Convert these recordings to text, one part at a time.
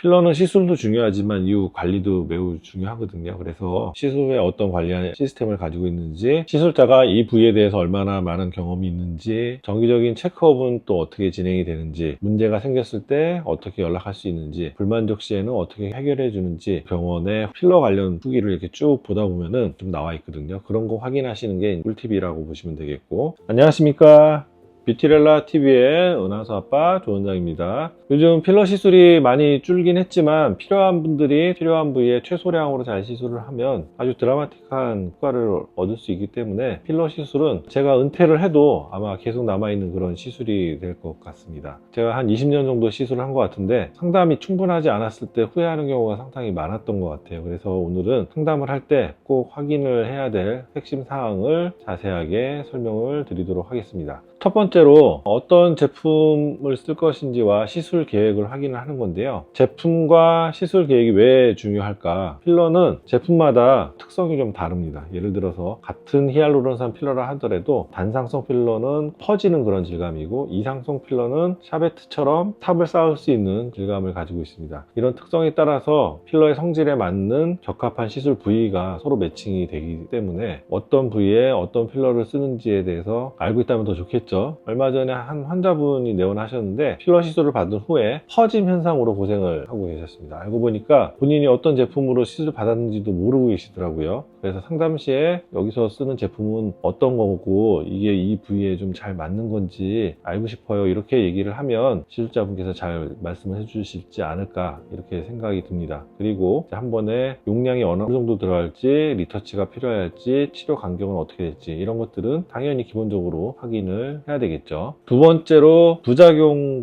필러는 시술도 중요하지만 이후 관리도 매우 중요하거든요. 그래서 시술 후에 어떤 관리 시스템을 가지고 있는지, 시술자가 이 부위에 대해서 얼마나 많은 경험이 있는지, 정기적인 체크업은 또 어떻게 진행이 되는지, 문제가 생겼을 때 어떻게 연락할 수 있는지, 불만족 시에는 어떻게 해결해 주는지, 병원의 필러 관련 후기를 이렇게 쭉 보다 보면은 좀 나와 있거든요. 그런 거 확인하시는 게 꿀팁이라고 보시면 되겠고. 안녕하십니까, 뷰티렐라 TV의 은하수 아빠 조원장입니다. 요즘 필러 시술이 많이 줄긴 했지만 필요한 분들이 필요한 부위에 최소량으로 잘 시술을 하면 아주 드라마틱한 효과를 얻을 수 있기 때문에 필러 시술은 제가 은퇴를 해도 아마 계속 남아있는 그런 시술이 될 것 같습니다. 제가 한 20년 정도 시술을 한 것 같은데 상담이 충분하지 않았을 때 후회하는 경우가 상당히 많았던 것 같아요. 그래서 오늘은 상담을 할 때 꼭 확인을 해야 될 핵심 사항을 자세하게 설명을 드리도록 하겠습니다. 첫 번째로 어떤 제품을 쓸 것인지와 시술 계획을 확인을 하는 건데요. 제품과 시술 계획이 왜 중요할까? 필러는 제품마다 특성이 좀 다릅니다. 예를 들어서 같은 히알루론산 필러라 하더라도 단상성 필러는 퍼지는 그런 질감이고 이상성 필러는 샤베트처럼 탑을 쌓을 수 있는 질감을 가지고 있습니다. 이런 특성에 따라서 필러의 성질에 맞는 적합한 시술 부위가 서로 매칭이 되기 때문에 어떤 부위에 어떤 필러를 쓰는지에 대해서 알고 있다면 더 좋겠죠. 얼마 전에 한 환자분이 내원하셨는데 필러 시술을 받은 후에 퍼짐 현상으로 고생을 하고 계셨습니다. 알고 보니까 본인이 어떤 제품으로 시술 받았는지도 모르고 계시더라고요. 그래서 상담 시에 여기서 쓰는 제품은 어떤 거고 이게 이 부위에 좀 잘 맞는 건지 알고 싶어요, 이렇게 얘기를 하면 시술자분께서 잘 말씀을 해주실지 않을까 이렇게 생각이 듭니다. 그리고 한 번에 용량이 어느 정도 들어갈지, 리터치가 필요할지, 치료 간격은 어떻게 될지 이런 것들은 당연히 기본적으로 확인을 해야 되겠죠. 두 번째로 부작용이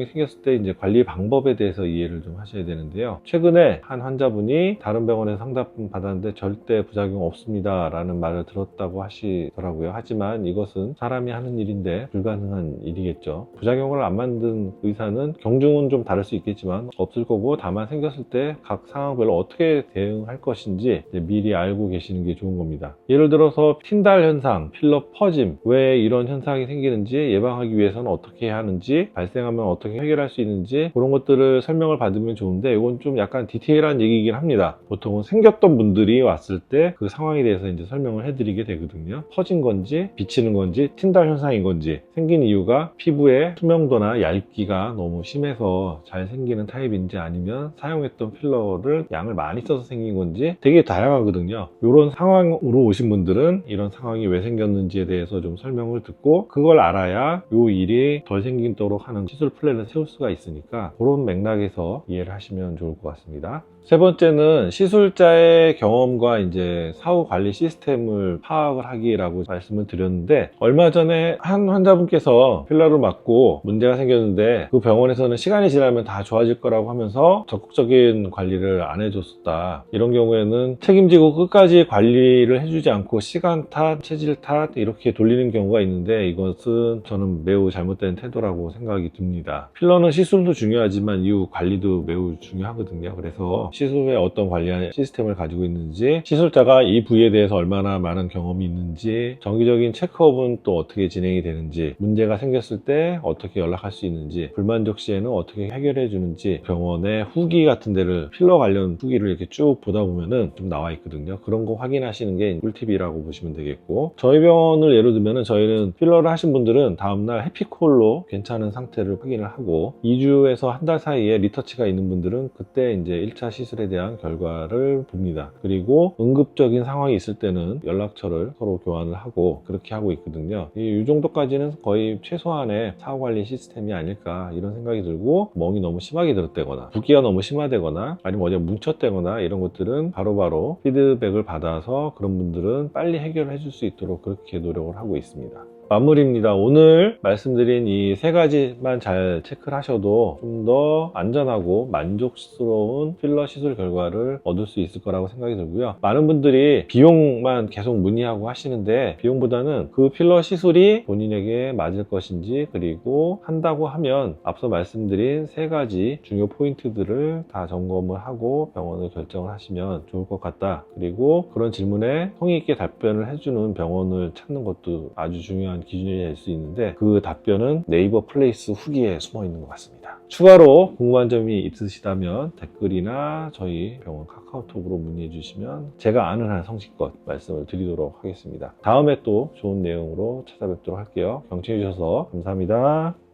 생겼을 때 이제 관리 방법에 대해서 이해를 좀 하셔야 되는데요. 최근에 한 환자분이 다른 병원에 상담 받았는데 절대 부작용 없습니다 라는 말을 들었다고 하시더라고요. 하지만 이것은 사람이 하는 일인데 불가능한 일이겠죠. 부작용을 안 만든 의사는 경중은 좀 다를 수 있겠지만 없을 거고, 다만 생겼을 때 각 상황별로 어떻게 대응할 것인지 미리 알고 계시는 게 좋은 겁니다. 예를 들어서 틴달 현상, 필러 퍼짐, 왜 이런 현상이 생기는지, 예방하기 위해서는 어떻게 해야 하는지, 발생하면 어떻게 해결할 수 있는지, 그런 것들을 설명을 받으면 좋은데 이건 좀 약간 디테일한 얘기이긴 합니다. 보통은 생겼던 분들이 왔을 때 그 상황에 대해서 이제 설명을 해드리게 되거든요. 퍼진 건지 비치는 건지 틴달 현상인 건지, 생긴 이유가 피부의 투명도나 얇기가 너무 심해서 잘 생기는 타입인지, 아니면 사용했던 필러를 양을 많이 써서 생긴 건지 되게 다양하거든요. 이런 상황으로 오신 분들은 이런 상황이 왜 생겼는지에 대해서 좀 설명을 듣고 그걸 알아야 이 일이 덜 생기도록 하는 시술 플랜을 세울 수가 있으니까 그런 맥락에서 이해를 하시면 좋을 것 같습니다. 세 번째는 시술자의 경험과 이제 사후 관리 시스템을 파악을 하기라고 말씀을 드렸는데, 얼마 전에 한 환자분께서 필러를 맞고 문제가 생겼는데 그 병원에서는 시간이 지나면 다 좋아질 거라고 하면서 적극적인 관리를 안 해줬었다. 이런 경우에는 책임지고 끝까지 관리를 해주지 않고 시간 탓, 체질 탓 이렇게 돌리는 경우가 있는데, 이것은 저는 매우 잘못된 태도라고 생각이 듭니다. 필러는 시술도 중요하지만 이후 관리도 매우 중요하거든요. 그래서 시술 후에 어떤 관리 시스템을 가지고 있는지, 시술자가 이 부위에 대해서 얼마나 많은 경험이 있는지, 정기적인 체크업은 또 어떻게 진행이 되는지, 문제가 생겼을 때 어떻게 연락할 수 있는지, 불만족 시에는 어떻게 해결해 주는지, 병원의 후기 같은 데를 필러 관련 후기를 이렇게 쭉 보다 보면은 좀 나와 있거든요. 그런 거 확인하시는 게 꿀팁이라고 보시면 되겠고, 저희 병원을 예를 들면은 저희는 필러를 하신 분들은 다음날 해피콜로 괜찮은 상태를 확인을 하고, 2주에서 한 달 사이에 리터치가 있는 분들은 그때 이제 1차 시술에 대한 결과를 봅니다. 그리고 응급적인 상황이 있을 때는 연락처를 서로 교환을 하고 그렇게 하고 있거든요. 이 정도까지는 거의 최소한의 사후관리 시스템이 아닐까 이런 생각이 들고, 멍이 너무 심하게 들었다거나 붓기가 너무 심하다거나 아니면 어디가 뭉쳤다거나 이런 것들은 바로바로 피드백을 받아서 그런 분들은 빨리 해결해 줄 수 있도록 그렇게 노력을 하고 있습니다. 마무리입니다. 오늘 말씀드린 이 세 가지만 잘 체크를 하셔도 좀 더 안전하고 만족스러운 필러 시술 결과를 얻을 수 있을 거라고 생각이 들고요. 많은 분들이 비용만 계속 문의하고 하시는데, 비용보다는 그 필러 시술이 본인에게 맞을 것인지, 그리고 한다고 하면 앞서 말씀드린 세 가지 중요 포인트들을 다 점검을 하고 병원을 결정을 하시면 좋을 것 같다. 그리고 그런 질문에 성의 있게 답변을 해주는 병원을 찾는 것도 아주 중요한 중요한 기준이 될 수 있는데 그 답변은 네이버 플레이스 후기에 숨어 있는 것 같습니다. 추가로 궁금한 점이 있으시다면 댓글이나 저희 병원 카카오톡으로 문의해 주시면 제가 아는 한 성실껏 말씀을 드리도록 하겠습니다. 다음에 또 좋은 내용으로 찾아뵙도록 할게요. 경청해 주셔서 감사합니다.